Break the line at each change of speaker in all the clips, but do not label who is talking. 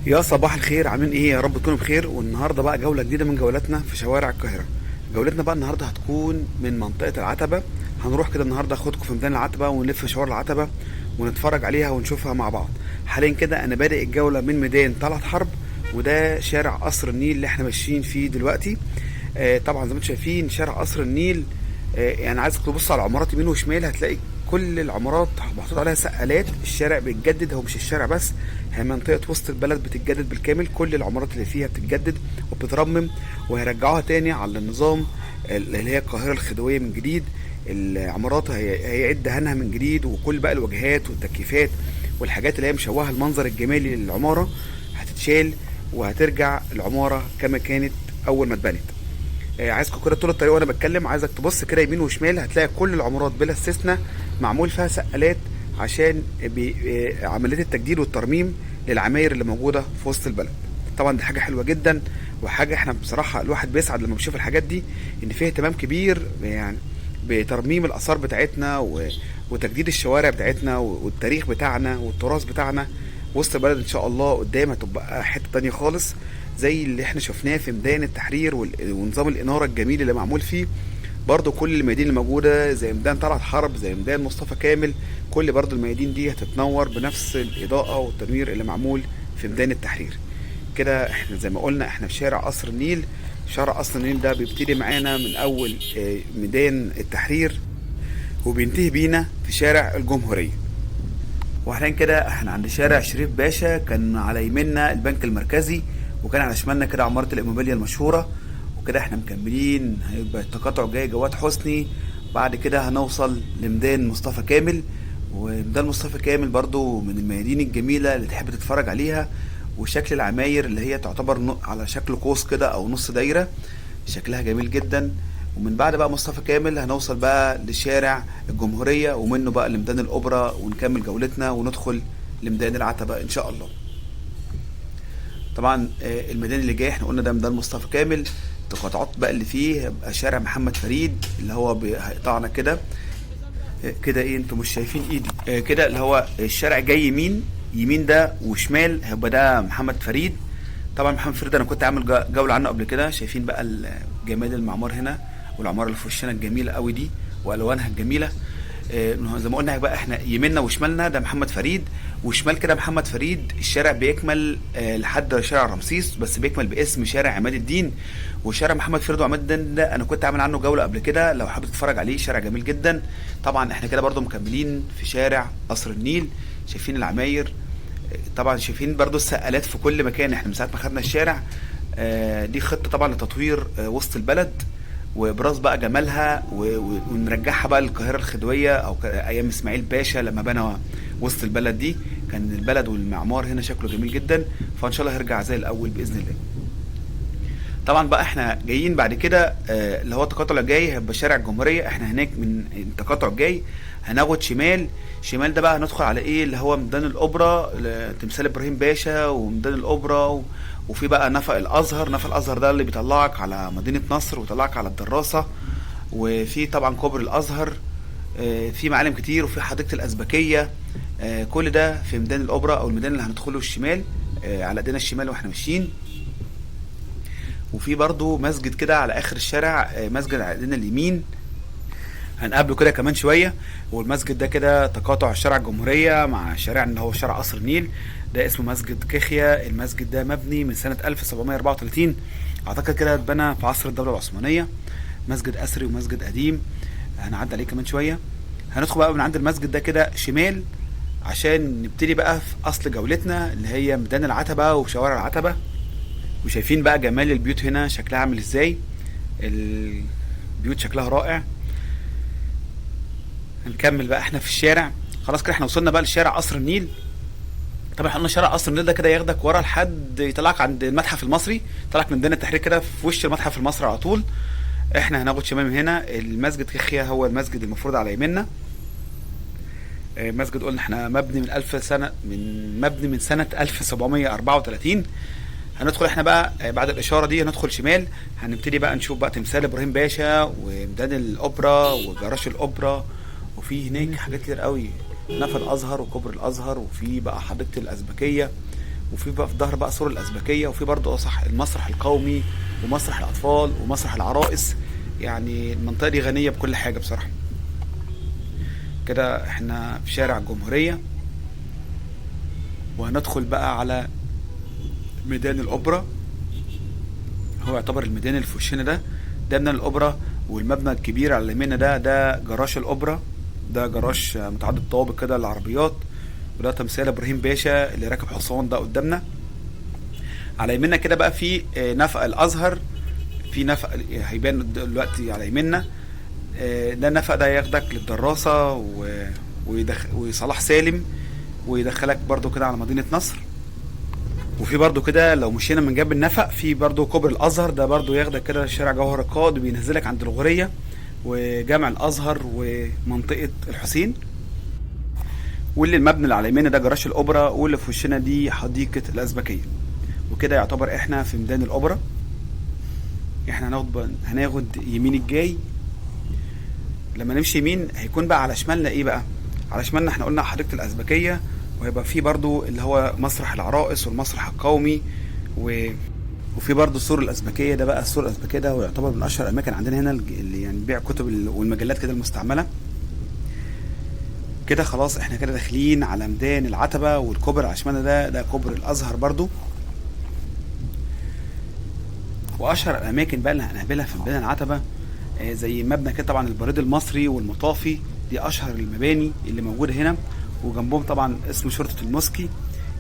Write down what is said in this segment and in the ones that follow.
يا صباح الخير، عاملين ايه؟ يا رب تكونوا بخير. والنهارده بقى جوله جديده من جولاتنا في شوارع القاهره. جولتنا بقى النهارده هتكون من منطقه العتبه. هنروح كده النهارده اخدكم في ميدان العتبه ونلف شوارع العتبه ونتفرج عليها ونشوفها مع بعض. حاليا كده انا بادئ الجوله من ميدان طلعت حرب، وده شارع قصر النيل اللي احنا ماشيين فيه دلوقتي. طبعا زي ما انتم شايفين شارع قصر النيل. يعني عايزك تبص على العمارات يمين وشمال، هتلاقي كل العمارات محطوط عليها سقالات. الشارع بيتجدد، هو مش الشارع بس، هي منطقة وسط البلد بتتجدد بالكامل. كل العمارات اللي فيها بتتجدد وبتترمم، وهيرجعوها تاني على النظام اللي هي القاهرة الخديوية من جديد. العمارات هيعيد دهانها من جديد، وكل بقى الواجهات والتكييفات والحاجات اللي هي مشوهة المنظر الجمالي للعمارة هتتشال، وهترجع العمارة كما كانت أول ما اتبنت. عايزكم كده طول الطريق وانا بتكلم، عايزك تبص كده يمين وشمال، هتلاقي كل العمارات بلا استثناء معمول فيها سقالات عشان عمليه التجديد والترميم للعماير اللي موجوده في وسط البلد. طبعا دي حاجه حلوه جدا، وحاجه احنا بصراحه الواحد بيسعد لما بيشوف الحاجات دي، ان فيها اهتمام كبير يعني بترميم الاثار بتاعتنا وتجديد الشوارع بتاعتنا والتاريخ بتاعنا والتراث بتاعنا. وسط البلد ان شاء الله قدام هتبقى حته تانية خالص، زي اللي احنا شفناه في ميدان التحرير ونظام الاناره الجميل اللي معمول فيه. برضو كل الميادين اللي موجوده زي ميدان طلعت حرب، زي ميدان مصطفى كامل، كل برضو الميادين دي هتتنور بنفس الاضاءه والتنوير اللي معمول في ميدان التحرير. كده احنا زي ما قلنا احنا في شارع قصر النيل. شارع قصر النيل ده بيبتدي معانا من اول ميدان التحرير، وبينتهي بينا في شارع الجمهوريه. وحاليا كده احنا عند شارع شريف باشا، كان على يميننا البنك المركزي، وكان على شمالنا كده عمارة الإيموبيليا المشهورة. وكده احنا مكملين، هيبقى التقاطع جاي جواد حسني. بعد كده هنوصل لميدان مصطفى كامل. وميدان مصطفى كامل برضو من الميادين الجميلة اللي تحب تتفرج عليها، وشكل العماير اللي هي تعتبر على شكل قوس كده أو نص دايرة، شكلها جميل جدا. ومن بعد بقى مصطفى كامل هنوصل بقى لشارع الجمهورية، ومنه بقى لميدان الأوبرا، ونكمل جولتنا وندخل لميدان العتبة إن شاء الله. طبعا الميدان اللي جاي احنا قلنا ده ميدان مصطفى كامل. التقاطعات بقى اللي فيه هيبقى شارع محمد فريد اللي هو هيقطعنا كده. كده ايه، انتوا مش شايفين ايدي؟ كده اللي هو الشارع جاي يمين ده، وشمال هيبقى ده محمد فريد. طبعا محمد فريد انا كنت عامل جوله عنه قبل كده. شايفين بقى جمال المعمار هنا، والعماره اللي في وشنا الجميله قوي دي والوانها الجميله. زي ما قلنا بقى احنا يميننا وشمالنا ده محمد فريد، وشمال كده محمد فريد الشارع بيكمل لحد شارع رمسيس، بس بيكمل باسم شارع عماد الدين. وشارع محمد فريد وعماد الدين ده انا كنت عامل عنه جوله قبل كده، لو حابب تتفرج عليه شارع جميل جدا. طبعا احنا كده برضو مكملين في شارع قصر النيل. شايفين العماير، طبعا شايفين برضو السقالات في كل مكان. احنا من ساعه ما خدنا الشارع دي خطه طبعا لتطوير وسط البلد وابراز بقى جمالها، ونرجعها بقى للقاهره الخديويه، او ايام اسماعيل باشا لما بنى وسط البلد دي. كان البلد والمعمار هنا شكله جميل جدا، فان شاء الله هيرجع زي الاول باذن الله. طبعا بقى احنا جايين بعد كده اللي هو التقاطع اللي جاي هيبقى شارع الجمهوريه. احنا هناك من التقاطع الجاي هناخد شمال ده بقى هندخل على ايه اللي هو ميدان الاوبرا، تمثال ابراهيم باشا وميدان الاوبرا. وفي بقى نفق الازهر ده اللي بيطلعك على مدينه نصر ويطلعك على الدراسه. وفي طبعا كوبري الازهر، في معالم كتير، وفي حديقه الازبكيه. كل ده في ميدان الاوبرا او الميدان اللي هندخله الشمال على ايدينا الشمال واحنا ماشيين. وفي برضو مسجد كده على اخر الشارع، مسجد على ايدينا اليمين هنقابله كده كمان شويه. والمسجد ده كده تقاطع شارع الجمهوريه مع شارع اللي هو شارع قصر النيل، ده اسمه مسجد كيخيا. المسجد ده مبني من سنه 1734، اعتقد كده اتبنى في عصر الدوله العثمانيه. مسجد اثري ومسجد قديم، هنعدي عليه كمان شويه. هندخل بقى من عند المسجد ده كده شمال عشان نبتدي بقى في اصل جولتنا اللي هي ميدان العتبه وشوارع العتبه. وشايفين بقى جمال البيوت هنا شكلها عامل ازاي، البيوت شكلها رائع. هنكمل بقى احنا في الشارع، خلاص كده احنا وصلنا بقى لشارع قصر النيل. طبعا احنا قلنا شارع قصر النيل ده كده ياخدك ورا لحد يطلعك عند المتحف المصري، طلعك من ميدان التحرير كده في وش المتحف المصري على طول. احنا هناخد شمال من هنا المسجد كيخيا، هو المسجد المفروض على يميننا. مسجد قلنا احنا مبني من 1000 سنه، مبني من سنه 1734. هندخل احنا بقى بعد الاشاره دي هندخل شمال، هنبتدي بقى نشوف بقى تمثال ابراهيم باشا وميدان الاوبرا وجراج الاوبرا. وفي هناك حاجات كتير قوي، نفق الازهر وكوبري الازهر، وفي بقى حديقه الازبكيه، وفي بقى في ظهر بقى سور الازبكيه، وفي برضه صح المسرح القومي ومسرح الاطفال ومسرح العرائس. يعني المنطقه دي غنيه بكل حاجه بصراحه. كده احنا في شارع الجمهوريه، وهندخل بقى على ميدان الاوبرا. هو يعتبر الميدان اللي في وشنا ده ميدان الاوبرا، والمبنى الكبير على يميننا ده جراج الاوبرا. ده جراج متعدد طوابق كده للعربيات، وده تمثال ابراهيم باشا اللي راكب حصان ده قدامنا. على يميننا كده بقى في نفق الازهر، في نفق هيبان دلوقتي على يميننا. ده النفق ده ياخدك للدراسة وصلاح سالم، ويدخلك برضو كده على مدينة نصر. وفي برضو كده لو مشينا من جنب النفق في برضو كوبري الازهر، ده برضو ياخدك كده شارع جوهر القائد وبينزلك عند الغورية وجامع الازهر ومنطقة الحسين. واللي المبنى اللي على يميننا ده جراج الاوبرا، واللي في وشنا دي حديقة الازبكية. وكده يعتبر احنا في ميدان الاوبرا. احنا هناخد يمين الجاي. لما نمشي يمين هيكون بقى على شمالنا ايه بقى؟ على شمالنا احنا قلنا حديقة الازبكية، وهيبقى في برضو اللي هو مسرح العرائس والمسرح القومي وفي برضو سور الازبكية. ده بقى السور الازبكية ده ويعتبر من اشهر الاماكن عندنا هنا اللي يعني بيع كتب والمجلات كده المستعملة. كده خلاص احنا كده داخلين على ميدان العتبة، والكوبري على شمالنا ده كوبري الازهر برضو. واشهر الاماكن بقى اللي هنقابلها في ميدان العتبة زي مبنى كده طبعا البريد المصري والمطافي، دي اشهر المباني اللي موجوده هنا. وجنبهم طبعا اسم شرطه الموسكي.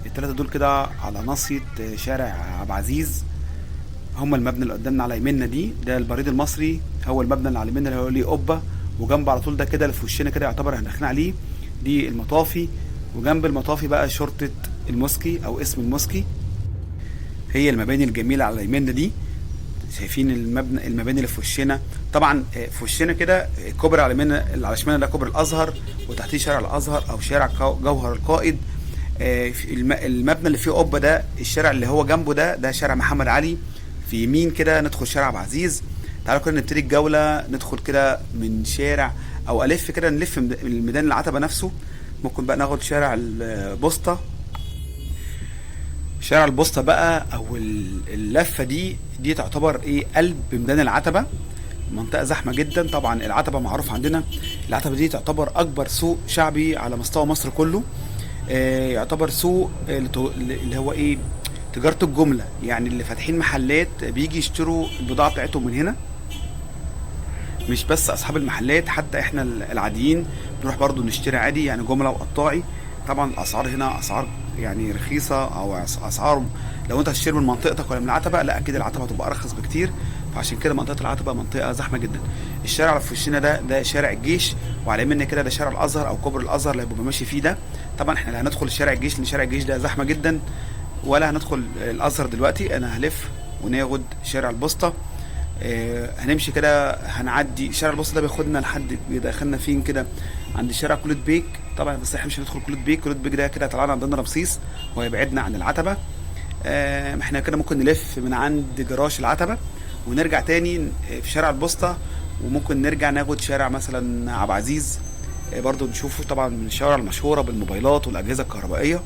الثلاثه دول كده على ناصيه شارع عبد العزيز. هم المبنى اللي قدامنا على يميننا ده البريد المصري، هو المبنى اللي على يميننا اللي هو ليه قبه. وجنب على طول ده كده اللي في وشنا كده يعتبر احنا داخلين عليه دي المطافي. وجنب المطافي بقى شرطه الموسكي او اسم الموسكي. هي المباني الجميله على يميننا دي. شايفين المباني اللي في وشنا طبعا. في وشنا كده الكوبري على يميننا اللي على شمالنا ده كوبري الازهر، وتحتيه شارع الازهر او شارع جوهر القائد. المبنى اللي فيه قبه ده الشارع اللي هو جنبه ده شارع محمد علي. في يمين كده ندخل شارع عبد العزيز. تعالوا كده نبتدي الجوله، ندخل كده من شارع او الف كده نلف الميدان العتبه نفسه. ممكن بقى ناخد شارع البوسطه. شارع البوسطة بقى او اللفه دي تعتبر ايه قلب ميدان العتبه. منطقه زحمه جدا طبعا. العتبه معروف عندنا، العتبه دي تعتبر اكبر سوق شعبي على مستوى مصر كله. يعتبر سوق اللي هو ايه تجاره الجمله، يعني اللي فاتحين محلات بيجي يشتروا البضاعه بتاعتهم من هنا. مش بس اصحاب المحلات، حتى احنا العاديين بنروح برضو نشتري عادي، يعني جمله وقطاعي. طبعا الاسعار هنا اسعار يعني رخيصه، او اسعار لو انت هتشتري من منطقتك ولا من العتبه لا اكيد العتبه هتبقى ارخص بكتير. فعشان كده منطقه العتبه منطقه زحمه جدا. الشارع اللي في وشنا ده شارع الجيش، وعلى يمنا كده ده شارع الازهر او كوبري الازهر اللي هيبقى ماشي فيه ده. طبعا احنا لا هندخل شارع الجيش لان شارع الجيش ده زحمه جدا، ولا هندخل الازهر دلوقتي. انا هلف وناخد شارع البوسطه. هنمشي كده هنعدي شارع البوسطه ده بياخدنا لحد بيدخلنا فين كده عند شارع كلود بيك. طبعا بس احنا مش هندخل كلود بيك ده كده طلعنا عندنا رمسيس وهيبعدنا عن العتبه. احنا كده ممكن نلف من عند جراج العتبه ونرجع تاني في شارع البوسطه، وممكن نرجع ناخد شارع مثلا عبد العزيز برضو نشوفه طبعا من الشوارع المشهوره بالموبايلات والاجهزه الكهربائيه.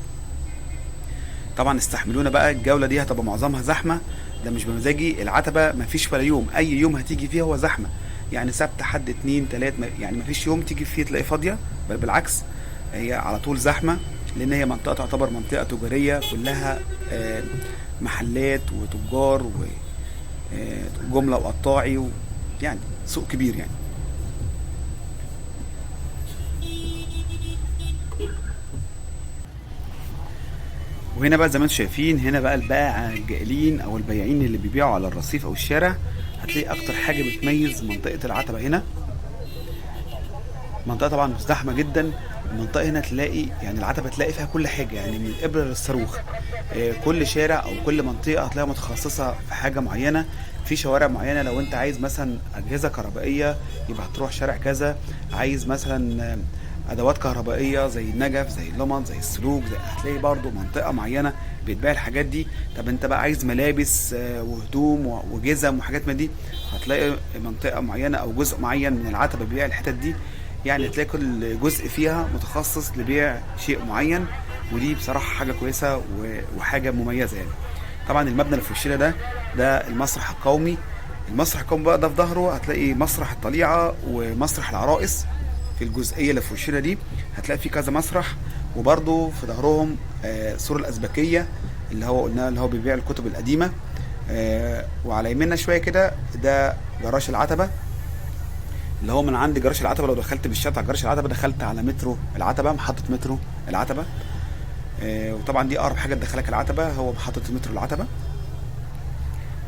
طبعا استحملونا بقى الجوله دي هتبقى معظمها زحمه، ده مش بمزاجي. العتبه مفيش ولا يوم اي يوم هتيجي فيه هو زحمه، يعني سبت حد اتنين تلات يعني مفيش يوم تيجي فيه تلاقي فاضيه، بل بالعكس هي على طول زحمه. لان هي منطقه تعتبر منطقه تجاريه كلها محلات وتجار وجمله وقطاعي، يعني سوق كبير يعني. وهنا بقى زي ما انتم شايفين هنا بقى البائع الجائلين او البياعين اللي بيبيعوا على الرصيف او الشارع. هتلاقي اكتر حاجه بتميز منطقه العتبه هنا. منطقه طبعا زحمه جدا. المنطقه هنا تلاقي يعني العتبه تلاقي فيها كل حاجه، يعني من الابره للصاروخ. كل شارع او كل منطقه هتلاقيها متخصصه في حاجه معينه. في شوارع معينه لو انت عايز مثلا اجهزه كهربائيه يبقى هتروح شارع كذا. عايز مثلا ادوات كهربائيه زي النجف زي اللمض زي السلوك هتلاقي برضو منطقه معينه بيتباع الحاجات دي. طب انت بقى عايز ملابس وهدوم وجزم وحاجات من دي هتلاقي منطقه معينه او جزء معين من العتبه بيبيع الحتت دي. يعني تلاقي كل جزء فيها متخصص لبيع شيء معين. ودي بصراحه حاجه كويسه وحاجه مميزه يعني. طبعا المبنى اللي في وشنا ده المسرح القومي. المسرح القومي بقى ده في ظهره هتلاقي مسرح الطليعه ومسرح العرائس. في الجزئيه اللي في وشنا دي هتلاقي في كذا مسرح، وبرده في ظهرهم سور الازبكيه اللي هو قلنا اللي هو بيبيع الكتب القديمه. وعلى يمنا شويه كده ده جراج العتبه، اللي هو من عند جراج العتبه لو دخلت بالشارع على جراج العتبه دخلت على مترو العتبه، محطه مترو العتبه. وطبعا دي اقرب حاجه تدخلك العتبه هو محطه المترو العتبه.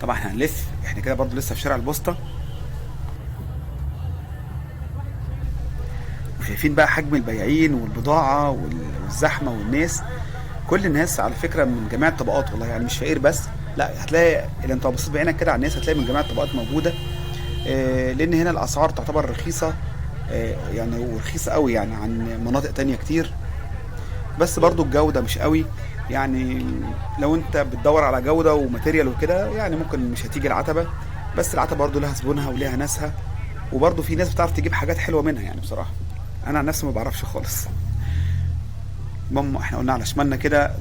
طبعا احنا هنلف، احنا كده برضو لسه في شارع البوسطه، وشايفين بقى حجم البياعين والبضاعه والزحمه والناس. كل الناس على فكره من جميع الطبقات والله، يعني مش فقير بس، لا هتلاقي اللي انت بصيت بعينك كده على الناس هتلاقي من جميع الطبقات موجوده. لان هنا الاسعار تعتبر رخيصه، يعني ورخيصه قوي يعني عن مناطق تانية كتير، بس برضو الجوده مش قوي يعني. لو انت بتدور على جوده وماتيريال وكده يعني ممكن مش هتيجي العتبه، بس العتبه برضو لها زبونها وليها ناسها، وبرضو في ناس بتعرف تجيب حاجات حلوه منها يعني بصراحه. انا عن نفسي ما بعرفش خالص. المهم احنا قلنا على شمالنا كده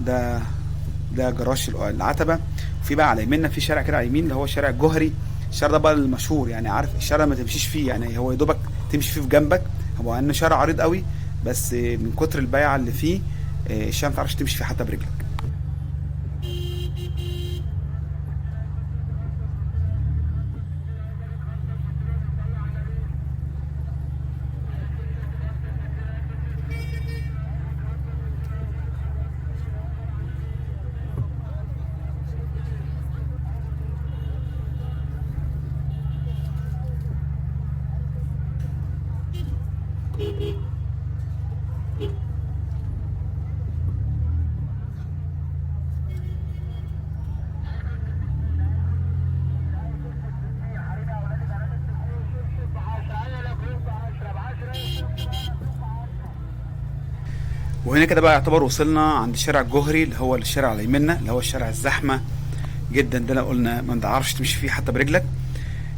ده جراج العتبه. وفي بقى على يميننا في شارع كده على اليمين اللي هو الشارع الجوهري. الشارع ده بقى المشهور، يعني عارف الشارع ما تمشيش فيه، يعني هو يا دوبك تمشي فيه في جنبك، هو انه شارع عريض قوي بس من كتر البيعه اللي فيه الشارع ما تعرفش تمشي فيه حتى برجلك. وهنا كده بقى يعتبر وصلنا عند الشارع الجوهري اللي هو الشارع على يمنا اللي هو الشارع الزحمه جدا ده، لو قلنا ما تعرفش تمشي فيه حتى برجلك.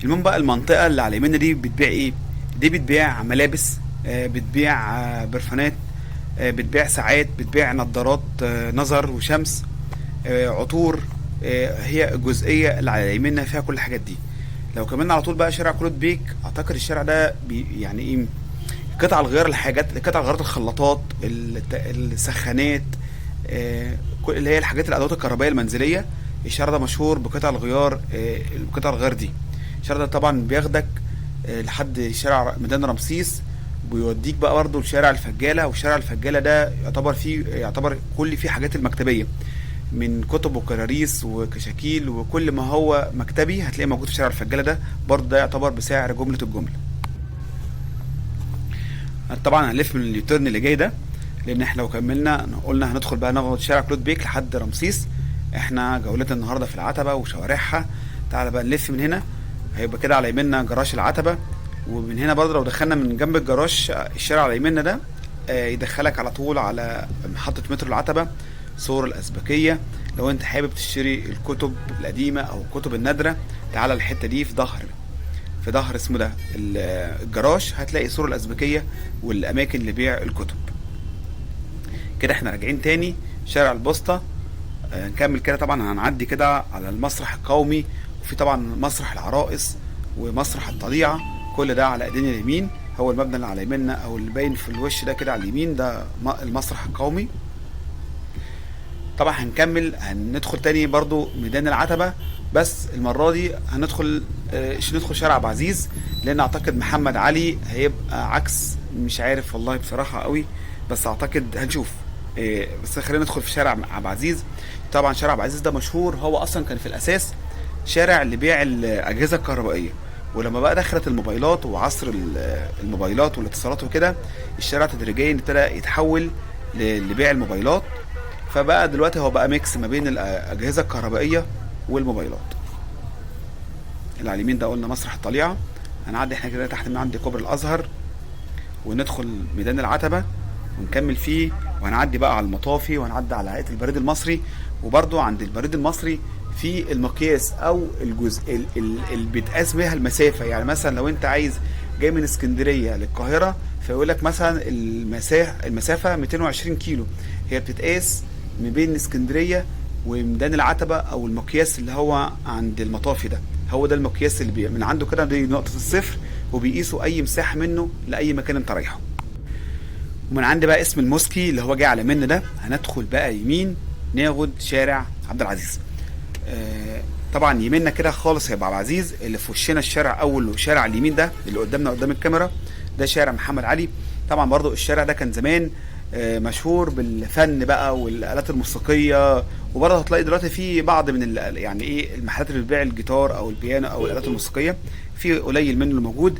المهم بقى المنطقه اللي على يمنا دي بتبيع ايه؟ دي بتبيع ملابس، بتبيع برفانات، بتبيع ساعات، بتبيع نظارات نظر وشمس، عطور. هي الجزئيه اللي على يمنا فيها كل الحاجات دي. لو كملنا على طول بقى شارع كلود بيك، اعتقد الشارع ده يعني ايه، قطع الغيار، الحاجات قطع غيارات الخلاطات، السخانات، كل اللي هي الحاجات الادوات الكهربائيه المنزليه. الشارع ده مشهور بقطع الغيار، قطع الغيار دي. الشارع ده طبعا بياخدك لحد شارع ميدان رمسيس، ويوديك بقى برضه لشارع الفجاله. وشارع الفجاله ده يعتبر كل فيه حاجات المكتبيه، من كتب وكراريس وكشاكيل وكل ما هو مكتبي هتلاقيه موجود في شارع الفجاله ده. برضه ده يعتبر بسعر جمله الجمله. طبعا هنلف من اليوتيرن اللي جاي ده، لان احنا لو كملنا قلنا هندخل بقى ناخد شارع كلود بيك لحد رمسيس. احنا جولتنا النهارده في العتبه وشوارعها. تعالى بقى نلف من هنا، هيبقى كده على يمنا جراج العتبه. ومن هنا برضه لو دخلنا من جنب الجراج الشارع على يمنا ده يدخلك على طول على محطه مترو العتبه، سور الازبكيه. لو انت حابب تشتري الكتب القديمه او الكتب النادره تعالى الحته دي في ظهر اسمه ده الجراج، هتلاقي سور الازبكيه والاماكن اللي بيع الكتب. كده احنا راجعين تاني شارع البوسطه. نكمل كده. طبعا هنعدي كده على المسرح القومي، وفي طبعا مسرح العرائس ومسرح الطليعه، كل ده على ايدينا اليمين. هو المبنى اللي على يميننا او اللي باين في الوش ده كده على اليمين ده المسرح القومي. طبعا هندخل تاني برضو ميدان العتبة، بس المرة دي ندخل شارع عبد العزيز، لان اعتقد محمد علي هيبقى عكس، مش عارف والله بصراحة قوي، بس اعتقد هنشوف. بس خلينا ندخل في شارع عبد العزيز. طبعا شارع عبد العزيز ده مشهور، هو اصلا كان في الاساس شارع لبيع الاجهزة الكهربائية، ولما بقى دخلت الموبايلات وعصر الموبايلات والاتصالات وكده، الشارع تدريجيا ابتدى يتحول لبيع الموبايلات. فبقى دلوقتي هو بقى ميكس ما بين الاجهزه الكهربائيه والموبايلات. اللي على اليمين ده قلنا مسرح الطليعه. هنعدي احنا كده تحت من عند كوبري الازهر وندخل ميدان العتبه ونكمل فيه، وهنعدي بقى على المطافي وهنعدي على هيئه البريد المصري. وبرده عند البريد المصري في المقياس او الجزء اللي بيتقاس بيها المسافه. يعني مثلا لو انت عايز جاي من اسكندريه للقاهره، فيقول لك مثلا المسافه 220 كيلو، هي بتتقاس ما بين اسكندريه وميدان العتبه او المقياس اللي هو عند المطافي ده. هو ده المقياس اللي من عنده كده، دي نقطه الصفر، وبيقيسوا اي مساحه منه لاي مكان انت رايحه. ومن عند بقى اسم الموسكي اللي هو جاي على من ده، هندخل بقى يمين ناخد شارع عبد العزيز. طبعا يميننا كده خالص هيبقى عبد العزيز، اللي في وشنا الشارع اول شارع اليمين ده اللي قدامنا قدام الكاميرا ده شارع محمد علي. طبعا برضو الشارع ده كان زمان مشهور بالفن بقى والآلات الموسيقية، وبرضه هتلاقي دلوقتي في بعض من يعني ايه المحلات اللي بتبيع الجيتار او البيانو او الآلات الموسيقية، في قليل منه اللي موجود.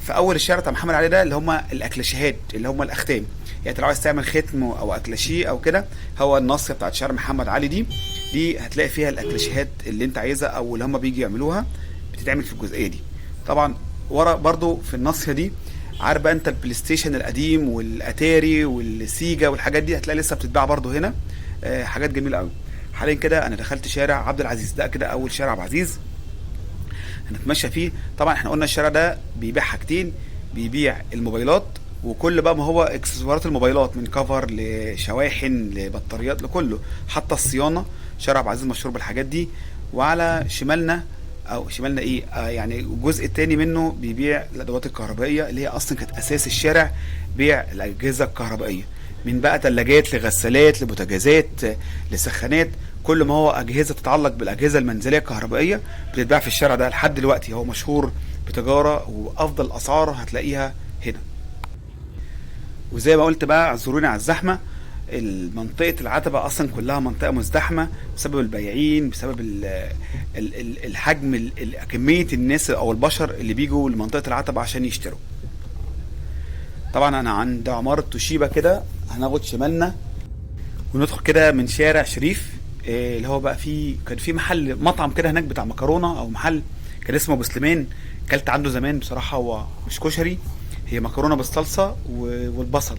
في اول الشارع بتاع محمد علي ده اللي هم الاكلاشيهات اللي هم الاختام، يعني انت لو عايز تعمل ختم او اكلاشيه او كده، هو الناصيه بتاعت شارع محمد علي دي هتلاقي فيها الاكلاشيهات اللي انت عايزها او اللي هم بيجي يعملوها بتتعمل في الجزئيه دي. طبعا ورا برضو في الناصيه دي، عارف بقى انت البلاي ستيشن القديم والاتاري والسيجا والحاجات دي هتلاقي لسه بتتباع برضو هنا. حاجات جميله قوي. حاليا كده انا دخلت شارع عبد العزيز، ده كده اول شارع عبد العزيز هنتمشى فيه. طبعا احنا قلنا الشارع ده بيبيع حاجتين، بيبيع الموبايلات وكل بقى ما هو اكسسوارات الموبايلات، من كفر لشواحن لبطاريات لكله، حتى الصيانه. شارع عبد العزيز مشهور بالحاجات دي. وعلى شمالنا او شمالنا ايه يعني الجزء التاني منه بيبيع الادوات الكهربائيه اللي هي اصلا كانت اساس الشارع، بيع الاجهزه الكهربائيه، من بقى ثلاجات لغسالات لبوتاجازات لسخانات، كل ما هو اجهزه تتعلق بالاجهزه المنزليه الكهربائيه بتتباع في الشارع ده. لحد دلوقتي هو مشهور بتجاره وافضل اسعار هتلاقيها هنا. وزي ما قلت بقى اعذروني على الزحمه، منطقه العتبه اصلا كلها منطقه مزدحمه بسبب البياعين، بسبب الحجم، كميه الناس او البشر اللي بيجوا لمنطقه العتبه عشان يشتروا. طبعا انا عند عماره توشيبا كده هناخد شمالنا وندخل كده من شارع شريف، اللي هو بقى فيه كان في محل مطعم كده هناك بتاع مكرونه، او محل كان اسمه ابو سليمان. كلت عنده زمان بصراحه، هو مش كشري، هي مكرونه بالصلصه والبصل.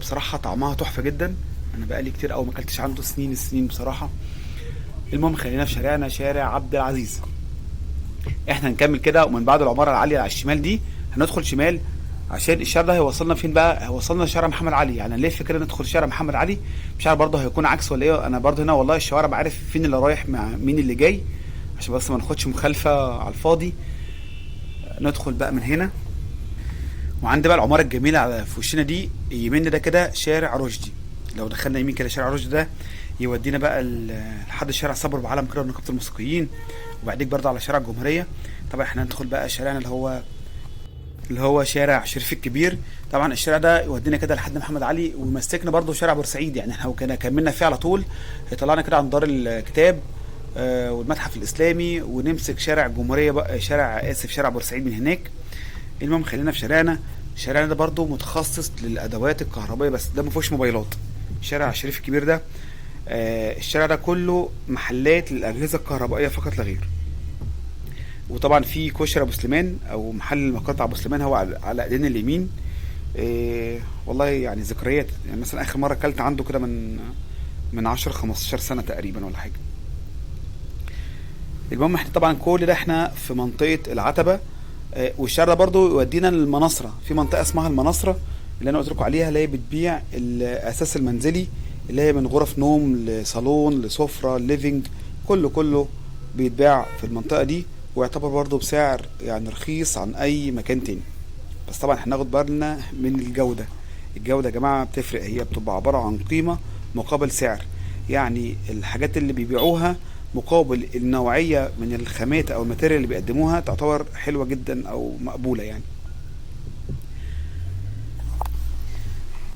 بصراحه طعمها تحفه جدا. انا بقالي كتير قوي ما اكلتش عنده، سنين السنين بصراحه. المهم خلينا في شارعنا شارع عبد العزيز. احنا هنكمل كده، ومن بعد العماره العاليه على الشمال دي هندخل شمال، عشان الشارع ده هيوصلنا فين بقى؟ هيوصلنا شارع محمد علي. يعني نلف كده ندخل شارع محمد علي، مش عارف برضه هيكون عكس ولا ايه. انا برضه هنا والله الشوارع بعرف فين اللي رايح مع مين اللي جاي، عشان بس ما ناخدش مخالفه على الفاضي. ندخل بقى من هنا، وعند بقى العماره الجميله على في وشنا دي يمين ده كده شارع رشدي. لو دخلنا يمين كده شارع رشدي ده يودينا بقى لحد شارع صبر بعلم كده ونقابه الموسيقيين، وبعدين برضه على شارع الجمهوريه. طبعا احنا هندخل بقى شارعنا اللي هو شارع شريف الكبير. طبعا الشارع ده يودينا كده لحد محمد علي، ومسكنا برضه شارع بورسعيد. يعني احنا كنا كملنا فيه على طول، طلعنا كده عند دار الكتاب والمتحف الاسلامي، ونمسك شارع الجمهوريه بقى، شارع بورسعيد من هناك. المهم خلينا في شارعنا ده برضه متخصص للادوات الكهربائيه، بس ده ما فيهوش موبايلات. شارع شريف الكبير ده الشارع ده كله محلات للاجهزه الكهربائيه فقط لا غير. وطبعا في كشري ابو سليمان او محل مقاطع ابو سليمان، هو على ايدينا اليمين. والله يعني ذكريات، يعني مثلا اخر مره اكلت عنده كده من 10 15 سنه تقريبا ولا حاجه. المهم احنا طبعا كل ده احنا في منطقه العتبه. والشارع ده برضو يودينا للمناصره، في منطقه اسمها المناصره اللي انا قلت لكم عليها، اللي هي بتبيع الاساس المنزلي، اللي هي من غرف نوم لصالون لسفره ليفينج، كله بيتباع في المنطقه دي، ويعتبر برضو بسعر يعني رخيص عن اي مكان تاني. بس طبعا احنا ناخد بالنا من الجوده يا جماعه بتفرق، هي بتبقى عباره عن قيمه مقابل سعر. يعني الحاجات اللي بيبيعوها مقابل النوعيه من الخامات او الماتيريال اللي بيقدموها تعتبر حلوه جدا او مقبوله يعني.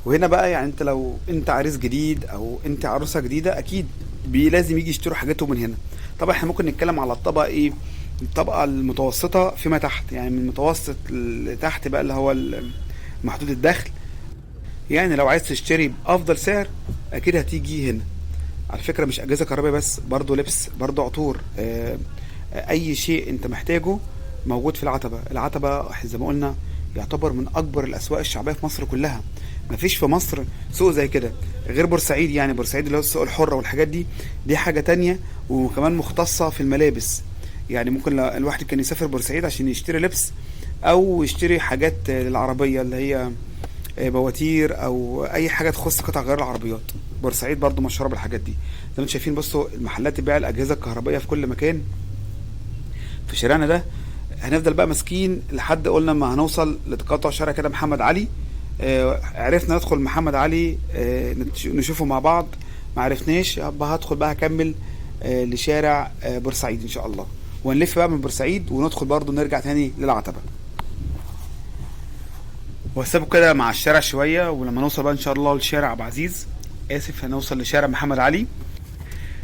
وهنا بقى يعني انت لو انت عريس جديد او انت عروسه جديده، اكيد لازم يجي يشتروا حاجاتهم من هنا. طبعا احنا ممكن نتكلم على الطبقه ايه، الطبقه المتوسطه فيما تحت، يعني من المتوسط لتحت بقى اللي هو محدود الدخل. يعني لو عايز تشتري بافضل سعر اكيد هتيجي هنا. على فكره مش اجهزه كهربائيه بس، برضو لبس، برضو عطور، اي شيء انت محتاجه موجود في العتبه زي ما قلنا يعتبر من اكبر الاسواق الشعبيه في مصر كلها. مفيش في مصر سوق زي كده غير بورسعيد. يعني بورسعيد اللي هو السوق الحرة والحاجات دي حاجة تانية، وكمان مختصة في الملابس. يعني ممكن الواحد كان يسافر بورسعيد عشان يشتري لبس او يشتري حاجات للعربيه اللي هي بواتير او اي حاجه تخص قطع غيار العربيات. بورسعيد برضو مشهوره بالحاجات دي. زي ما انتم شايفين بصوا المحلات تبيع الاجهزه الكهربائيه في كل مكان في شارعنا ده. هنفضل بقى ماسكين لحد قلنا ما هنوصل لتقاطع شارع كده محمد علي. عرفنا ندخل محمد علي نشوفه مع بعض، ما عرفناش يبقى هدخل بقى هكمل لشارع بورسعيد ان شاء الله، ونلف بقى من بورسعيد وندخل برضو نرجع تاني للعتبة. وهسيبكم كده مع الشارع شوية، ولما نوصل بقى ان شاء الله لشارع عبد العزيز، اسف هنوصل لشارع محمد علي،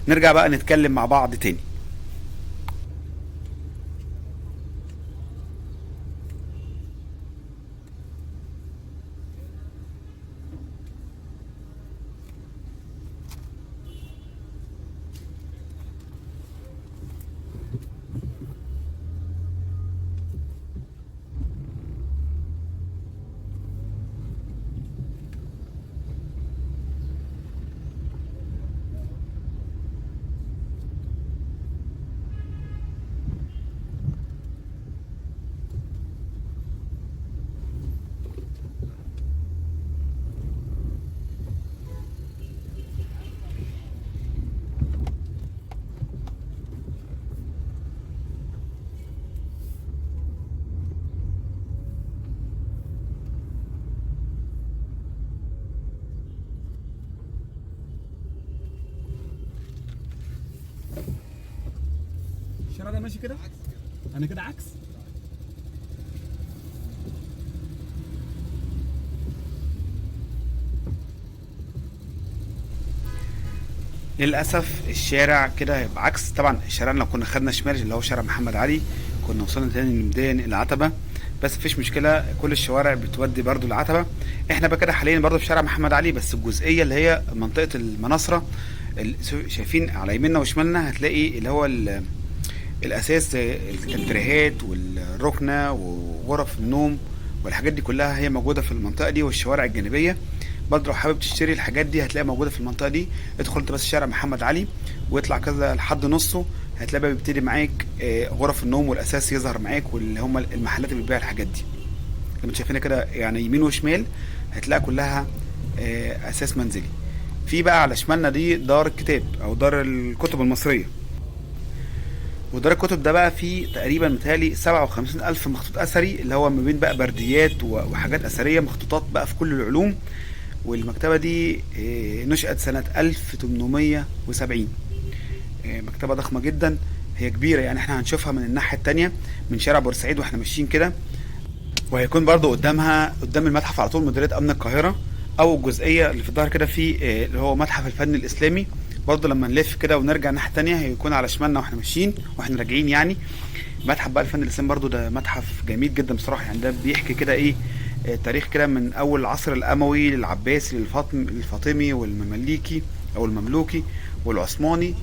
نرجع بقى نتكلم مع بعض تاني. الشارع ده ماشي كده، انا كده عكس. للاسف الشارع كده هيبقى عكس. طبعا الشارع لو كنا خدنا شمال اللي هو شارع محمد علي كنا وصلنا تاني لميدان العتبه، بس مفيش مشكله، كل الشوارع بتودي برضو العتبه. احنا بقى كده حاليا برضو في شارع محمد علي، بس الجزئيه اللي هي منطقه المناصره. شايفين على يميننا وشمالنا هتلاقي اللي هو الاساس التنتريهات والركنه وغرف النوم والحاجات دي كلها هي موجوده في المنطقه دي، والشوارع الجانبيه برضه لو حابب تشتري الحاجات دي هتلاقيها موجوده في المنطقه دي. ادخل انت بس شارع محمد علي واطلع كذا لحد نصه، هتلاقي بقى بيبتدي معاك غرف النوم والاساس يظهر معاك، واللي هم المحلات اللي بتبيع الحاجات دي اللي انت شايفينها كده يعني يمين وشمال هتلاقي كلها اساس منزلي. في بقى على شمالنا دي دار الكتاب او دار الكتب المصريه، ودار الكتب ده بقى فيه تقريبا متهيألي 57,000 مخطوط أثري، اللي هو ما بين بقى برديات وحاجات أثرية، مخطوطات بقى في كل العلوم. والمكتبة دي نشأت سنة 1870. مكتبة ضخمة جدا، هي كبيرة يعني. احنا هنشوفها من الناحية التانية من شارع بورسعيد واحنا ماشيين كده، وهيكون برضو قدامها قدام المتحف على طول مديرية أمن القاهرة، أو الجزئية اللي في الظهر كده في اللي هو متحف الفن الإسلامي. برضه لما نلف كده ونرجع الناحيه التانيه هيكون على شمالنا واحنا ماشيين واحنا راجعين يعني متحف بقى الفن الاسلامي. برضه ده متحف جميل جدا بصراحه، يعني ده بيحكي كده ايه تاريخ كده من اول العصر الاموي للعباسي للفاطمي والممليكي او المملوكي والعثماني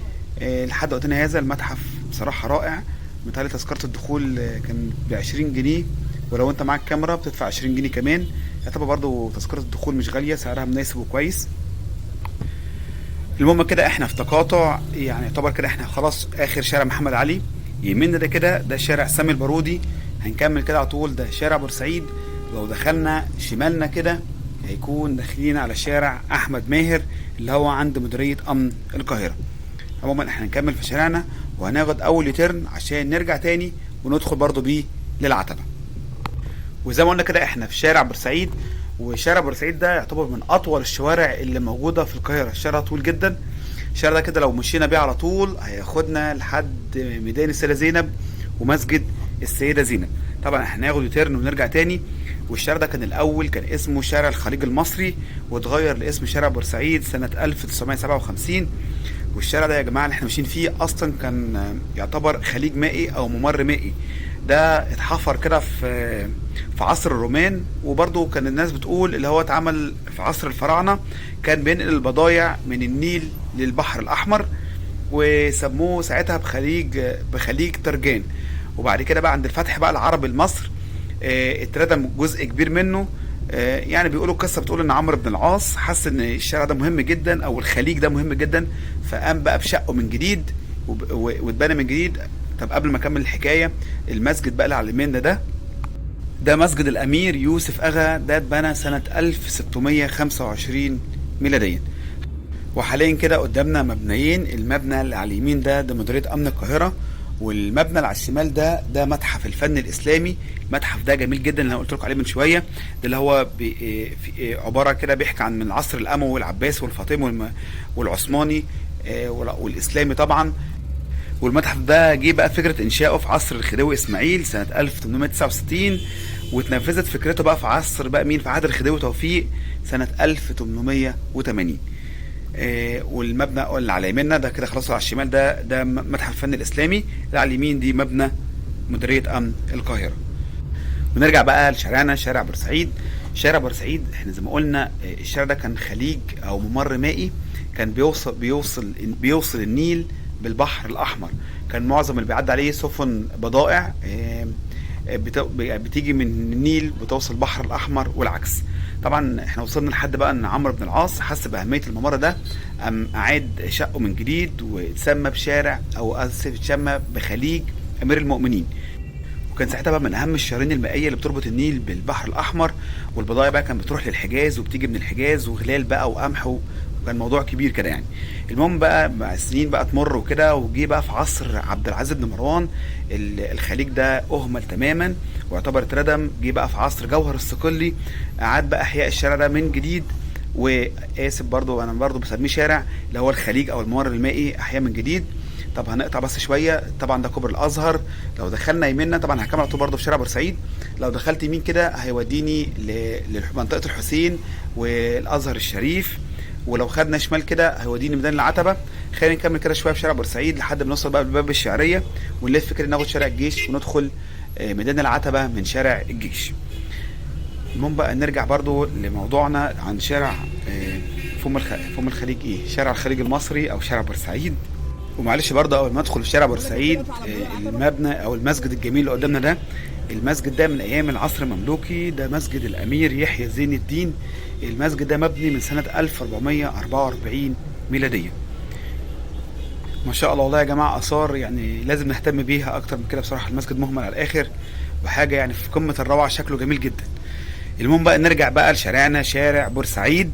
لحد وقتنا هذا. المتحف بصراحه رائع. متهيألي تذكره الدخول كان ب 20 جنيه، ولو انت معاك كاميرا بتدفع 20 جنيه كمان. يعتبر برضه تذكره الدخول مش غاليه، سعرها مناسب وكويس. المهم كده احنا في تقاطع، يعني يعتبر كده احنا خلاص اخر شارع محمد علي. يميننا ده كده ده شارع سامي البارودي، هنكمل كده على طول ده شارع بورسعيد. لو دخلنا شمالنا كده هيكون داخلين على شارع احمد ماهر اللي هو عند مديرية امن القاهرة. عموما احنا هنكمل في شارعنا وهناخد اول يوتيرن عشان نرجع تاني وندخل برضو بيه للعتبة. وزي ما قلنا كده احنا في شارع بورسعيد، وشارع بورسعيد ده يعتبر من اطول الشوارع اللي موجوده في القاهره. الشارع طويل جدا. الشارع ده كده لو مشينا بيه على طول هياخدنا لحد ميدان السيده زينب ومسجد السيده زينب. طبعا احنا هناخد يوتيرن ونرجع تاني. والشارع ده كان الاول كان اسمه شارع الخليج المصري، واتغير لاسم شارع بورسعيد سنه 1957. والشارع ده يا جماعه اللي احنا ماشيين فيه اصلا كان يعتبر خليج مائي او ممر مائي. ده اتحفر كده في عصر الرومان، وبرضه كان الناس بتقول اللي هو اتعمل في عصر الفراعنه، كان بينقل البضايع من النيل للبحر الاحمر، وسموه ساعتها بخليج ترجان. وبعد كده بقى عند الفتح بقى العربي لمصر اتردم جزء كبير منه. يعني بيقولوا القصه بتقول ان عمرو بن العاص حس ان الشارع ده مهم جدا او الخليج ده مهم جدا، فقام بقى بشقه من جديد واتبنى من جديد. طب قبل ما اكمل الحكايه، المسجد بقى اللي على اليمين ده ده مسجد الامير يوسف اغا، ده اتبنى سنة 1625 ميلاديا. وحاليا كده قدامنا مبنيين، المبنى اللي على اليمين ده مديرية امن القاهرة، والمبنى اللي على الشمال ده متحف الفن الاسلامي. المتحف ده جميل جدا اللي انا قلت لكم عليه من شويه، ده اللي هو عباره كده بيحكي عن من العصر الاموي والعباسي والفاطمي والعثماني والاسلامي طبعا. والمتحف ده جه بقى فكره انشائه في عصر الخديوي اسماعيل سنه 1869، واتنفذت فكرته بقى في عصر بقى مين، في عهد الخديوي توفيق سنه 1880. والمبنى اللي على يميننا ده كده خلاص على الشمال ده متحف الفن الاسلامي، اللي على اليمين دي مبنى مديريه امن القاهره. ونرجع بقى لشارعنا، شارع بورسعيد. شارع بورسعيد احنا زي ما قلنا الشارع ده كان خليج او ممر مائي، كان بيوصل النيل بالبحر الاحمر. كان معظم اللي بيعدي عليه سفن بضائع بتيجي من النيل بتوصل البحر الاحمر والعكس. طبعا احنا وصلنا لحد بقى ان عمرو بن العاص حس باهميه الممر ده، قام اعاد شقه من جديد واتسمى بشارع او اتسمى بخليج امير المؤمنين. وكان ساعتها بقى من اهم الشرايين المائيه اللي بتربط النيل بالبحر الاحمر، والبضائع بقى كانت بتروح للحجاز وبتيجي من الحجاز، وغلال بقى وقمح، وكان موضوع كبير كده يعني. المهم بقى مع السنين بقى تمر وكده، وجي بقى في عصر عبد العزيز بن مروان الخليج ده اهمل تماما واعتبر اتردم. جه بقى في عصر جوهر الصقلي اعاد بقى احياء الشارع ده من جديد، واسف برضو انا برضو بسميه شارع اللي هو الخليج او الممر المائي احياء من جديد. طب هنقطع بس شويه، طبعا ده كوبري الازهر. لو دخلنا يميننا طبعا هكمل على طول برضه في شارع بورسعيد، لو دخلت يمين كده هيوديني لمنطقه الحسين والازهر الشريف، ولو خدنا شمال كده هيوديني ميدان العتبه. خلينا نكمل كده شويه في شارع بورسعيد لحد ما نوصل بقى لباب الشعريه، ونلف كده ناخد شارع الجيش وندخل ميدان العتبه من شارع الجيش. المهم بقى نرجع برضو لموضوعنا عن شارع فم الخليج، شارع الخليج المصري او شارع بورسعيد. ومعلش برضه اول ما ادخل في شارع بورسعيد المبنى او المسجد الجميل اللي قدامنا ده، المسجد ده من ايام العصر المملوكي، ده مسجد الامير يحيى زين الدين. المسجد ده مبني من سنه 1444 ميلاديه. ما شاء الله والله يا جماعه، اثار يعني لازم نهتم بيها اكتر من كده بصراحه. المسجد مهمل على الاخر وحاجه يعني في قمه الروعه، شكله جميل جدا. المهم بقى نرجع بقى لشارعنا، شارع بورسعيد.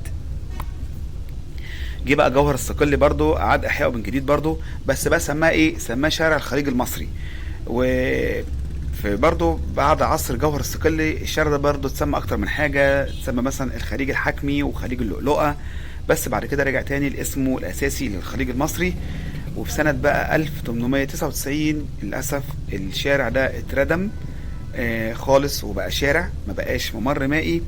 جه بقى جوهر الصقلي برضو اعاد احيائه من جديد برضو، بس بقى سماه شارع الخليج المصري. وفي برضو بعد عصر جوهر الصقلي الشارع ده برضو اتسمى اكتر من حاجه، اتسمى مثلا الخليج الحكمي وخليج اللؤلؤه، بس بعد كده رجع تاني لاسمه الاساسي للخليج المصري. وفي سنه بقى 1899 للاسف الشارع ده اتردم خالص وبقى شارع، ما بقاش ممر مائي،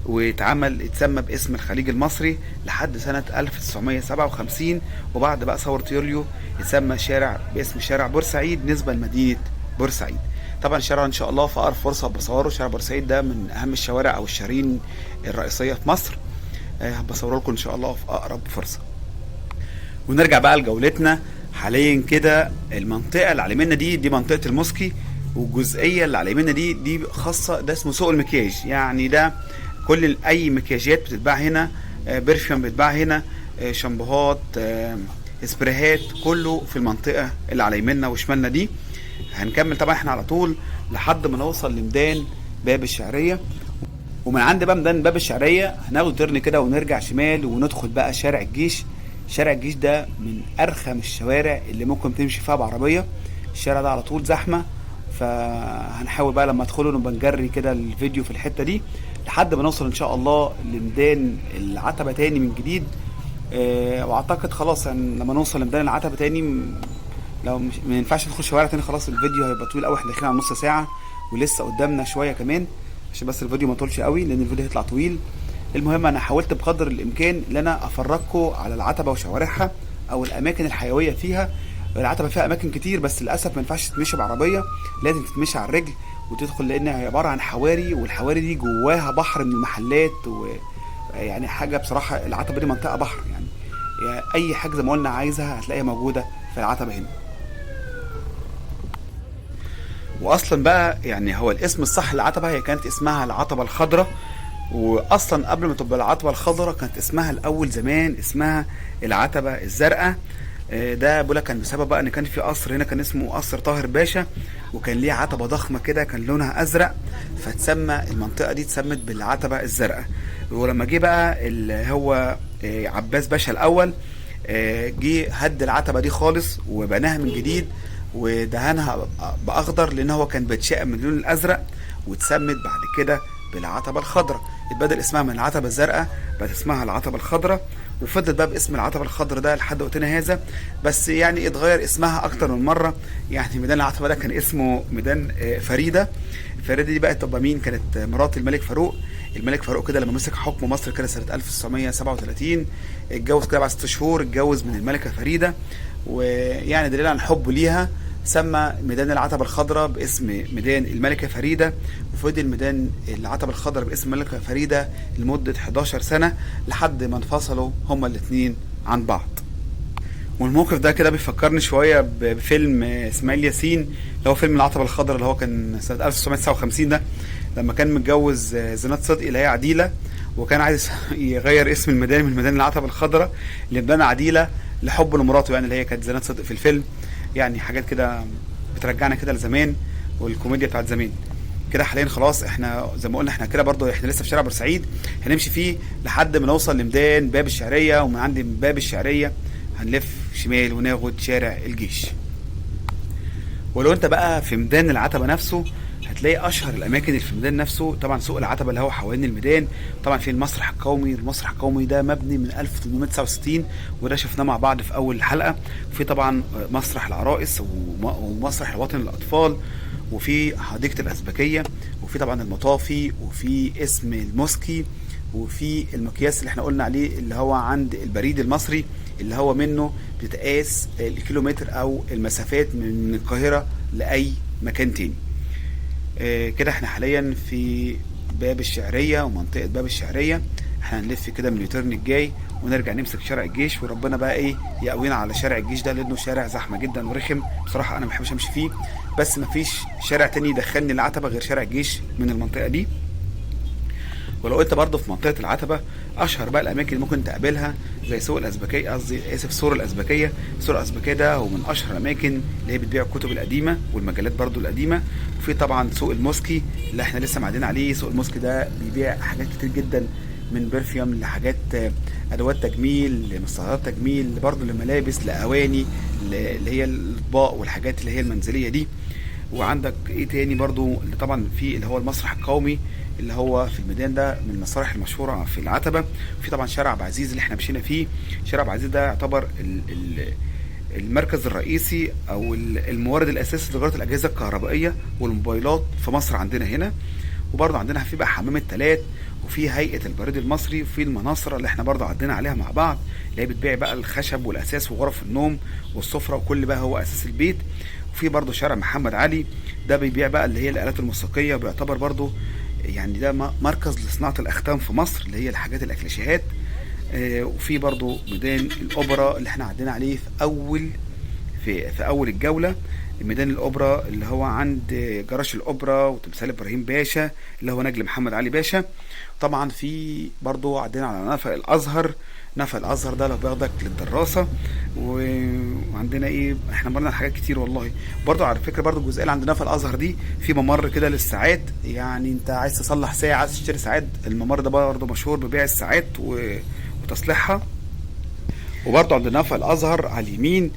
اتسمى باسم الخليج المصري لحد سنة 1957. وبعد بقى ثورة يوليو اتسمى شارع باسم شارع بورسعيد نسبة لمدينة بورسعيد. طبعا الشارع ان شاء الله في اقرب فرصة بصوره. شارع بورسعيد ده من اهم الشوارع او الشرايين الرئيسية في مصر، بصوره لكم ان شاء الله في اقرب فرصة. ونرجع بقى لجولتنا. حاليا كده المنطقة اللي على يمنا دي منطقة الموسكي، والجزئية اللي على يمنا دي خاصة، ده اسمه سوق المكياج. يعني ده كل اي مكياجات بتتباع هنا، برفيوم بتتباع هنا، شامبوهات، اسبريهات، كله في المنطقه اللي على يميننا وشمالنا دي. هنكمل طبعا احنا على طول لحد ما نوصل لميدان باب الشعريه، ومن عند بقى ميدان باب الشعريه هناخد ترن كده ونرجع شمال وندخل بقى شارع الجيش. شارع الجيش ده من ارخم الشوارع اللي ممكن تمشي فيها بعربيه. الشارع ده على طول زحمه، فهنحاول بقى لما ادخله نبقى نجري كده الفيديو في الحته دي لحد ما نوصل ان شاء الله لميدان العتبه تاني من جديد. واعتقد خلاص يعني لما نوصل لميدان العتبه تاني، لو مش ما ينفعش ندخل شوارع تاني، خلاص الفيديو هيبقى طويل قوي. احنا داخلين على نص ساعه ولسه قدامنا شويه كمان، عشان بس الفيديو ما يطولش قوي لان الفيديو هيطلع طويل. المهم انا حاولت بقدر الامكان ان انا افرجكم على العتبه وشوارعها او الاماكن الحيويه فيها. العتبه فيها اماكن كتير، بس للاسف ما ينفعش تتمشي بعربيه، لازم تتمشي على الرجل وتدخل، لان هي عباره عن حواري، والحواري دي جواها بحر من المحلات، ويعني حاجه بصراحه العتبه دي منطقه بحر يعني اي حاجه زي ما قلنا عايزها هتلاقيها موجوده في العتبه هنا. واصلا بقى يعني هو الاسم الصح للعتبه هي كانت اسمها العتبه الخضراء، واصلا قبل ما تبقى العتبه الخضراء كانت اسمها الاول زمان اسمها العتبه الزرقاء. ده بقول لك كان بسبب بقى ان كان في قصر هنا كان اسمه قصر طاهر باشا، وكان ليه عتبه ضخمه كده كان لونها ازرق، فتسمى المنطقه دي اتسمت بالعتبه الزرقاء. ولما جه بقى اللي هو عباس باشا الاول، جه هد العتبه دي خالص وبناها من جديد ودهنها باخضر، لان هو كان بيتشائم من اللون الازرق، واتسمت بعد كده بالعتبه الخضراء. اتبدل اسمها من العتبه الزرقاء بقت اسمها العتبه الخضراء، وفضلت بقى باسم العتبه الخضراء ده لحد وقتنا هذا. بس يعني اتغير اسمها اكتر من مره. يعني ميدان العتبه ده كان اسمه ميدان فريده. فريده دي بقت تبقى مين؟ كانت مرات الملك فاروق. الملك فاروق كده لما مسك حكم مصر كده سنه 1937 اتجوز كده بعد 6 شهور، اتجوز من الملكه فريده، ويعني دليل عن حبه ليها سمى ميدان العتبة الخضراء باسم ميدان الملكة فريدة. وفضل ميدان العتبة الخضراء باسم الملكة فريدة لمدة 11 سنة لحد ما انفصلوا هما الاتنين عن بعض. والموقف ده كده بيفكرني شوية بفيلم اسماعيل ياسين اللي هو فيلم العتبة الخضراء اللي هو كان سنة 1959 ده، لما كان متجوز زينات صدقي اللي هي عديلة، وكان عايز يغير اسم الميدان من ميدان العتبة الخضراء لميدان عديلة لحبه لمراته، يعني اللي هي كانت زينات صدقي في الفيلم. يعني حاجات كده بترجعنا كده لزمان والكوميديا بتاعت زمان. كده حاليا خلاص احنا زي ما قلنا احنا كده برضو احنا لسه في شارع بورسعيد، هنمشي فيه لحد ما نوصل لميدان باب الشعريه، ومن عند باب الشعريه هنلف شمال وناخد شارع الجيش. ولو انت بقى في ميدان العتبه نفسه هتلاقي اشهر الاماكن اللي في الميدان نفسه طبعا سوق العتبه اللي هو حوالين الميدان، طبعا في المسرح القومي. المسرح القومي ده مبني من 1869 وده شفناه مع بعض في اول الحلقه. وفي طبعا مسرح العرائس ومسرح الوطن للاطفال، وفي حديقه الازبكيه، وفي طبعا المطافي، وفي اسم الموسكي، وفي المقياس اللي احنا قلنا عليه اللي هو عند البريد المصري اللي هو منه بتقاس الكيلومتر او المسافات من القاهره لاي مكان تاني. كده احنا حاليا في باب الشعريه ومنطقه باب الشعريه. احنا هنلف كده من اليوتيرن الجاي ونرجع نمسك شارع الجيش، وربنا بقى ايه يقوينا على شارع الجيش ده، لانه شارع زحمه جدا ورخم بصراحه، انا ما بحبش امشي فيه. بس مفيش شارع تاني يدخلني العتبه غير شارع الجيش من المنطقه دي. ولو قلت برضه في منطقه العتبه اشهر بقى الاماكن اللي ممكن تقابلها زي سوق الازبكيه، قصدي اسف سور الازبكيه. سور الازبكيه ده هو من اشهر الاماكن اللي هي بتبيع الكتب القديمه والمجلات برضه القديمه. وفي طبعا سوق الموسكي اللي احنا لسه معدين عليه. سوق الموسكي ده بيبيع حاجات كتير جدا، من برفيوم لحاجات ادوات تجميل لمستحضرات تجميل برضه لملابس لاواني اللي هي الاطباق والحاجات اللي هي المنزليه دي. وعندك ايه تاني برضو اللي طبعا في اللي هو المسرح القومي اللي هو في الميدان ده من المسارح المشهوره في العتبه. في طبعا شارع عبد العزيز اللي احنا مشينا فيه. شارع عبد العزيز ده يعتبر المركز الرئيسي او المورد الاساسي لتجاره الاجهزه الكهربائيه والموبايلات في مصر عندنا هنا. وبرضه عندنا في بقى حمام التلات، وفي هيئه البريد المصري، وفي المناصره اللي احنا برضه عدينا عليها مع بعض اللي هي بتبيع بقى الخشب والاساس وغرف النوم والسفره وكل بقى هو اساس البيت. وفي برضه شارع محمد علي ده بيبيع بقى اللي هي الالات الموسيقيه، بيعتبر برضه يعني ده مركز لصناعه الاختام في مصر اللي هي الحاجات الاكليشيهات. وفي برضه ميدان الاوبرا اللي احنا عدينا عليه في اول الجوله. ميدان الاوبرا اللي هو عند جراج الاوبرا وتمثال ابراهيم باشا اللي هو نجل محمد علي باشا. طبعا في برضو عدينا على نفق الازهر. نفق الازهر ده لو بياخدك للدراسه. وعندنا ايه احنا مرنا حاجات كتير والله. برضو على فكره برضو الجزئيه اللي عند نفق الازهر دي في ممر كده للساعات، يعني انت عايز تصلح ساعه عايز تشتري ساعات، الممر ده برضو مشهور ببيع الساعات وتصليحها. وبرضو عند نفق الازهر على اليمين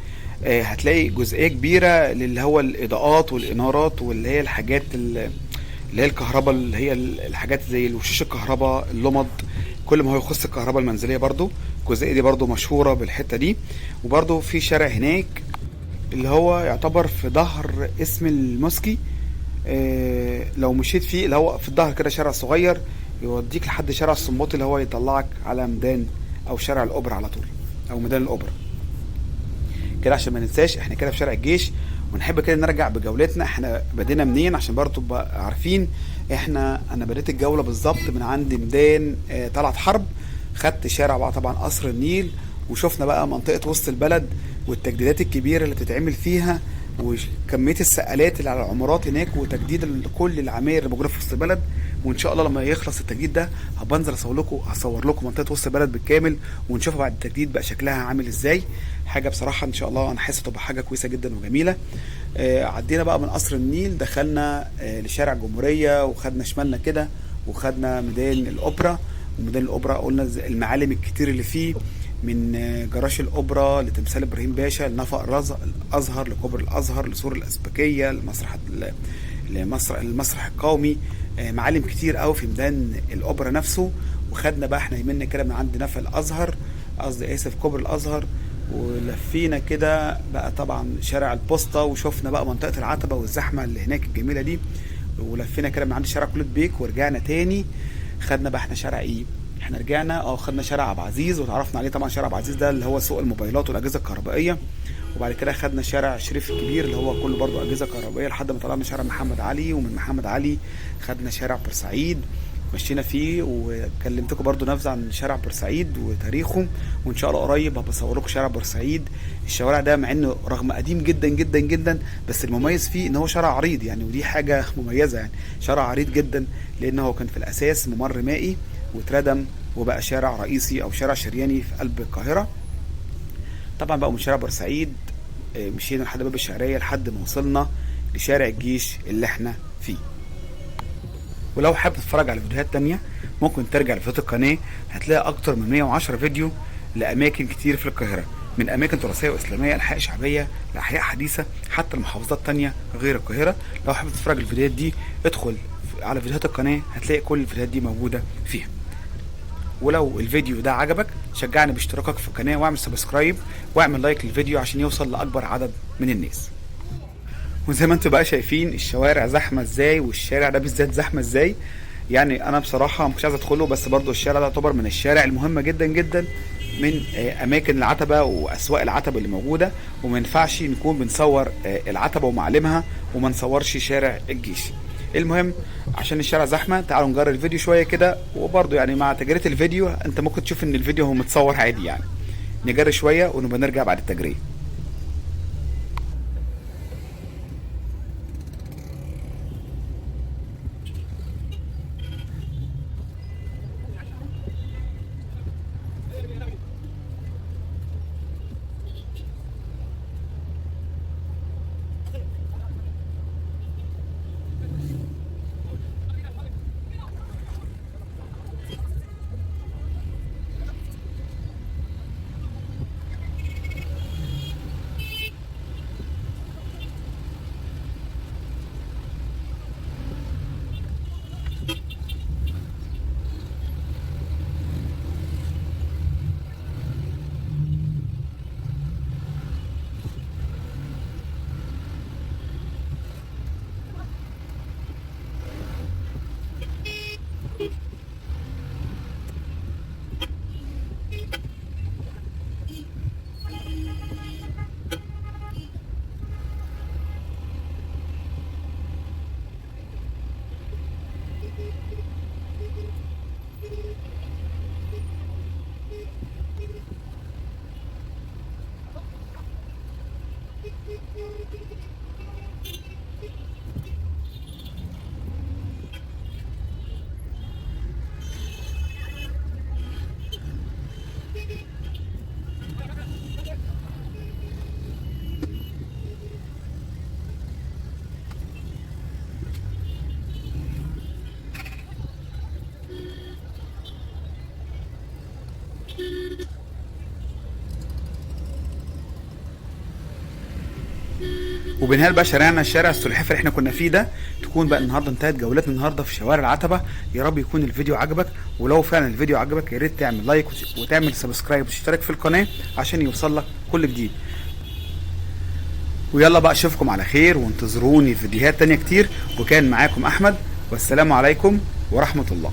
هتلاقي جزئيه كبيره اللي هو الاضاءات والانارات واللي هي الحاجات اللي هي الكهرباء اللي هي الحاجات زي الوشوش الكهرباء اللمض كل ما هو يخص الكهرباء المنزليه. برضو الجزئيه دي برضو مشهوره بالحته دي. وبرضو في شارع هناك اللي هو يعتبر في ظهر اسم الموسكي، لو مشيت فيه اللي هو في الظهر كده شارع صغير يوديك لحد شارع الصنباطي اللي هو يطلعك على ميدان او شارع الاوبرا على طول او ميدان الاوبرا كده. عشان ما ننساش احنا كده في شارع الجيش، ونحب كده نرجع بجولتنا احنا بدينا منين عشان برضو تبقى عارفين. انا بديت الجوله بالظبط من عند ميدان طلعت حرب، خدت شارع بقى طبعا قصر النيل، وشفنا بقى منطقه وسط البلد والتجديدات الكبيره اللي بتتعمل فيها وكميه السقالات اللي على العمارات هناك وتجديد كل العماير اللي موجوده في وسط البلد. وان شاء الله لما يخلص التجديد ده هبنزل اصور لكم منطقه وسط البلد بالكامل، ونشوفها بعد التجديد بقى شكلها عامل ازاي. حاجه بصراحه ان شاء الله انا حاسس تبقى حاجه كويسه جدا وجميله. عدينا بقى من قصر النيل، دخلنا لشارع الجمهوريه، وخدنا شمالنا كده وخدنا ميدان الاوبرا. وميدان الاوبرا قلنا المعالم الكتير اللي فيه، من جراش الاوبرا لتمثال ابراهيم باشا لنفق الازهر لكوبري الازهر لسور الازبكيه المسرح القومي. معالم كتير قوي في ميدان الاوبرا نفسه. وخدنا بقى احنا يمنا كده من عند نفق الازهر، قصدي اسف كوبري الازهر، ولفينا كده بقى طبعا شارع البوسطه، وشفنا بقى منطقه العتبه والزحمه اللي هناك الجميله دي. ولفينا كده من عند شارع كلود بيك ورجعنا تاني. خدنا بقى احنا شارع ايه؟ احنا رجعنا خدنا شارع ابو عزيز وتعرفنا عليه طبعا. شارع ابو عزيز ده اللي هو سوق الموبايلات والاجهزه الكهربائيه. وبعد كده خدنا شارع شريف الكبير اللي هو كله برضو اجهزه كهربائيه، لحد ما طلعنا شارع محمد علي. ومن محمد علي خدنا شارع بورسعيد مشينا فيه، وكلمتكم برضو نبذه عن شارع بورسعيد وتاريخه. وان شاء الله قريب هبقى اصور لكم شارع بورسعيد. الشوارع ده مع انه رغم قديم جدا جدا جدا، بس المميز فيه ان هو شارع عريض يعني، ودي حاجه مميزه يعني. شارع عريض جدا لانه هو كان في الاساس ممر مائي واتردم وبقى شارع رئيسي او شارع شرياني في قلب القاهره. طبعا بقى من شارع بورسعيد مشينا لحد باب الشعريه لحد ما وصلنا لشارع الجيش اللي احنا فيه. ولو حابب تتفرج على فيديوهات تانية ممكن ترجع لفيديوهات القناه، هتلاقي اكتر من 110 فيديو لاماكن كتير في القاهره، من اماكن تراثيه واسلاميه لاحياء شعبيه لاحياء حديثه حتى المحافظات تانية غير القاهره. لو حابب تتفرج على الفيديوهات دي ادخل على فيديوهات القناه، هتلاقي كل الفيديوهات دي موجوده فيها. ولو الفيديو ده عجبك شجعني باشتراكك في القناه واعمل سبسكرايب واعمل لايك للفيديو عشان يوصل لاكبر عدد من الناس. وزي ما انتم بقى شايفين الشوارع زحمه ازاي، والشارع ده بالذات زحمه ازاي. يعني انا بصراحه مش عايز ادخله، بس برضو الشارع ده يعتبر من الشارع المهمه جدا جدا من اماكن العتبه واسواق العتبه اللي موجوده. وما ينفعش نكون بنصور العتبه ومعالمها وما نصورش شارع الجيش. المهم عشان الشارع زحمه تعالوا نجرب الفيديو شويه كده، وبرضو يعني مع تجربه الفيديو انت ممكن تشوف ان الفيديو هو متصور عادي يعني. نجري شويه ونبقى نرجع بعد التجريه. وبنهال بقى شارعنا الشارع السلحفاه اللي احنا كنا فيه ده. تكون بقى النهارده انتهت جولتنا النهارده في شوارع العتبه. يا رب يكون الفيديو عجبك، ولو فعلا الفيديو عجبك يا ريت تعمل لايك وتعمل سبسكرايب وتشترك في القناه عشان يوصل لك كل جديد. ويلا بقى اشوفكم على خير وانتظروني في فيديوهات تانية كتير. وكان معاكم احمد، والسلام عليكم ورحمه الله.